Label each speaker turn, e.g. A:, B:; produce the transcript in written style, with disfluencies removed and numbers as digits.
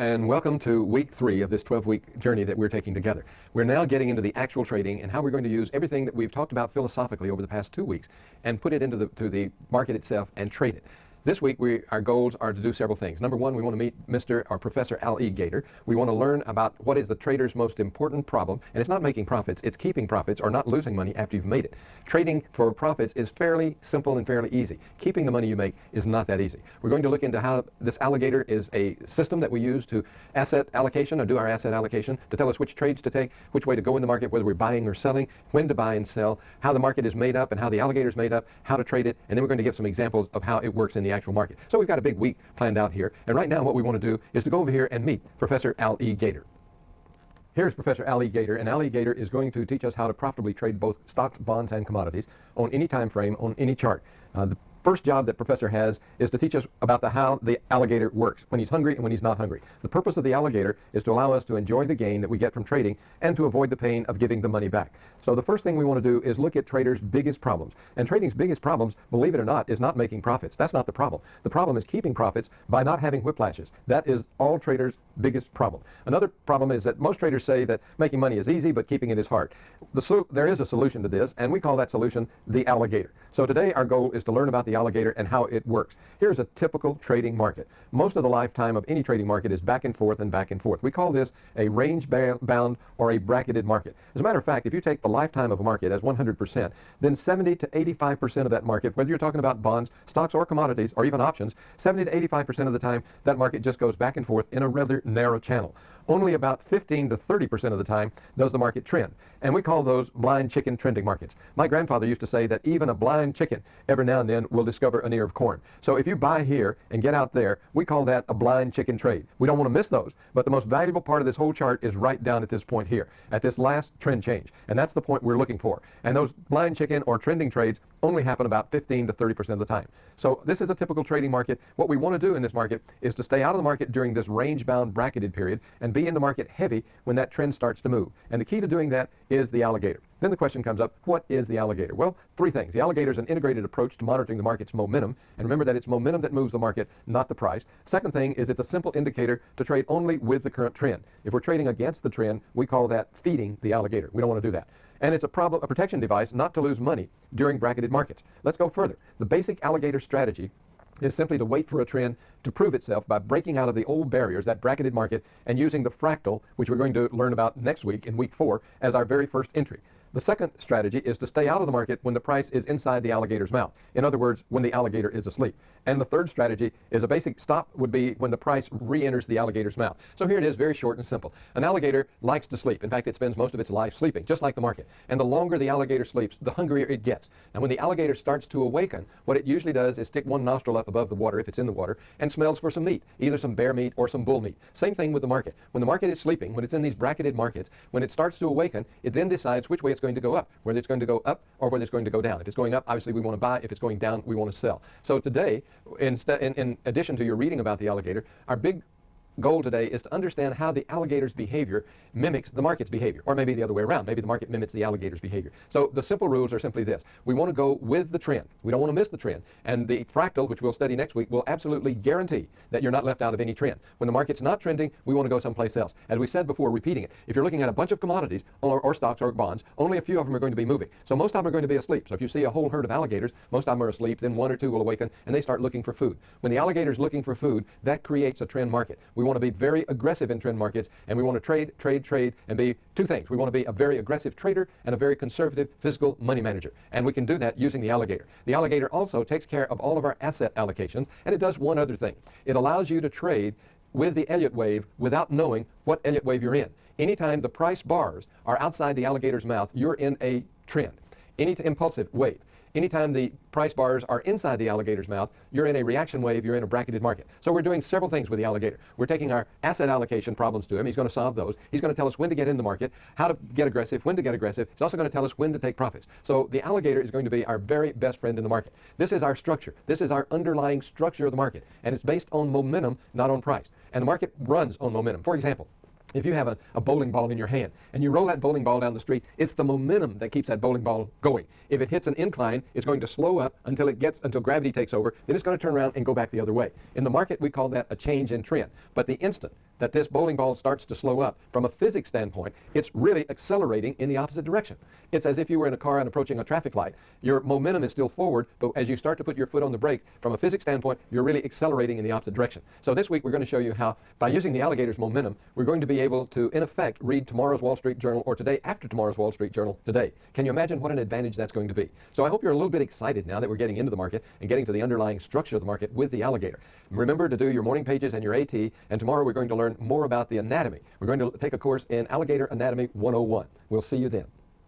A: and welcome to week 3 of this 12-week journey that we're taking together. We're now getting into the actual trading and how we're going to use everything that we've talked about philosophically over the past 2 weeks and put it into the market itself and trade it. This week, our goals are to do several things. Number one, we want to meet Mr. or Professor Al E. Gator. We want to learn about what is the trader's most important problem, and it's not making profits, it's keeping profits or not losing money after you've made it. Trading for profits is fairly simple and fairly easy. Keeping the money you make is not that easy. We're going to look into how this alligator is a system that we use to asset allocation or do our asset allocation to tell us which trades to take, which way to go in the market, whether we're buying or selling, when to buy and sell, how the market is made up and how the alligator is made up, how to trade it, and then we're going to give some examples of how it works in the actual market. So we've got a big week planned out here, and right now what we want to do is to go over here and meet Professor Al E. Gator. Here's Professor Al E. Gator, and Al E. Gator is going to teach us how to profitably trade both stocks, bonds, and commodities on any time frame, on any chart. The first job that Professor has is to teach us about how the alligator works, when he's hungry and when he's not hungry. The purpose of the alligator is to allow us to enjoy the gain that we get from trading and to avoid the pain of giving the money back. So the first thing we want to do is look at traders' biggest problems. And trading's biggest problems, believe it or not, is not making profits. That's not the problem. The problem is keeping profits by not having whiplashes. That is all traders' biggest problem. Another problem is that most traders say that making money is easy, but keeping it is hard. There is a solution to this, and we call that solution the alligator. So today our goal is to learn about the alligator and how it works. Here's a typical trading market. Most of the lifetime of any trading market is back and forth and back and forth. We call this a range-bound or a bracketed market. As a matter of fact, if you take the lifetime of a market as 100%, then 70 to 85% of that market, whether you're talking about bonds, stocks, or commodities, or even options, 70 to 85% of the time, that market just goes back and forth in a rather narrow channel. Only about 15 to 30% of the time does the market trend. And we call those blind chicken trending markets. My grandfather used to say that even a blind chicken every now and then will discover an ear of corn. So if you buy here and get out there, we call that a blind chicken trade. We don't want to miss those, but the most valuable part of this whole chart is right down at this point here, at this last trend change. And that's the point we're looking for. And those blind chicken or trending trades only happen about 15 to 30% of the time. So this is a typical trading market. What we want to do in this market is to stay out of the market during this range-bound bracketed period and be in the market heavy when that trend starts to move. And the key to doing that is the alligator. Then the question comes up, what is the alligator? Well, 3 things. The alligator is an integrated approach to monitoring the market's momentum. And remember that it's momentum that moves the market, not the price. Second thing is it's a simple indicator to trade only with the current trend. If we're trading against the trend, we call that feeding the alligator. We don't want to do that. And it's a protection device not to lose money during bracketed markets. Let's go further. The basic alligator strategy is simply to wait for a trend to prove itself by breaking out of the old barriers, that bracketed market, and using the fractal, which we're going to learn about next week in week 4, as our very first entry. The second strategy is to stay out of the market when the price is inside the alligator's mouth. In other words, when the alligator is asleep. And the third strategy is a basic stop would be when the price re-enters the alligator's mouth. So here it is, very short and simple. An alligator likes to sleep. In fact, it spends most of its life sleeping, just like the market. And the longer the alligator sleeps, the hungrier it gets. And when the alligator starts to awaken, what it usually does is stick one nostril up above the water, if it's in the water, and smells for some meat, either some bear meat or some bull meat. Same thing with the market. When the market is sleeping, when it's in these bracketed markets, when it starts to awaken, it then decides which way it's going to go up, whether it's going to go up or whether it's going to go down. If it's going up, obviously we want to buy. If it's going down, we want to sell. So today, in addition to your reading about the alligator, our big goal today is to understand how the alligator's behavior mimics the market's behavior, or maybe the other way around. Maybe the market mimics the alligator's behavior. So the simple rules are simply this. We want to go with the trend. We don't want to miss the trend. And the fractal, which we'll study next week, will absolutely guarantee that you're not left out of any trend. When the market's not trending, we want to go someplace else. As we said before, repeating it, if you're looking at a bunch of commodities or stocks or bonds, only a few of them are going to be moving. So most of them are going to be asleep. So if you see a whole herd of alligators, most of them are asleep, then 1 or 2 will awaken and they start looking for food. When the alligator's looking for food, that creates a trend market. We want to be very aggressive in trend markets, and we want to trade, and be 2 things. We want to be a very aggressive trader and a very conservative fiscal money manager. And we can do that using the alligator. The alligator also takes care of all of our asset allocations, and it does one other thing. It allows you to trade with the Elliott wave without knowing what Elliott wave you're in. Anytime the price bars are outside the alligator's mouth, you're in a trend. Any impulsive wave. Anytime the price bars are inside the alligator's mouth, you're in a reaction wave, you're in a bracketed market. So we're doing several things with the alligator. We're taking our asset allocation problems to him. He's going to solve those. He's going to tell us when to get in the market, how to get aggressive, when to get aggressive. He's also going to tell us when to take profits. So the alligator is going to be our very best friend in the market. This is our structure. This is our underlying structure of the market. And it's based on momentum, not on price. And the market runs on momentum. For example, if you have a bowling ball in your hand and you roll that bowling ball down the street, it's the momentum that keeps that bowling ball going. If it hits an incline, it's going to slow up until gravity takes over. Then it's going to turn around and go back the other way. In the market, we call that a change in trend. But the instant that this bowling ball starts to slow up, from a physics standpoint, it's really accelerating in the opposite direction. It's as if you were in a car and approaching a traffic light. Your momentum is still forward, but as you start to put your foot on the brake, from a physics standpoint, you're really accelerating in the opposite direction. So this week we're going to show you how, by using the alligator's momentum, we're going to be able to, in effect, read tomorrow's Wall Street Journal or today after tomorrow's Wall Street Journal today. Can you imagine what an advantage that's going to be? So I hope you're a little bit excited now that we're getting into the market and getting to the underlying structure of the market with the alligator. Remember to do your morning pages and your AT, and tomorrow we're going to learn more about the anatomy. We're going to take a course in Alligator Anatomy 101. We'll see you then.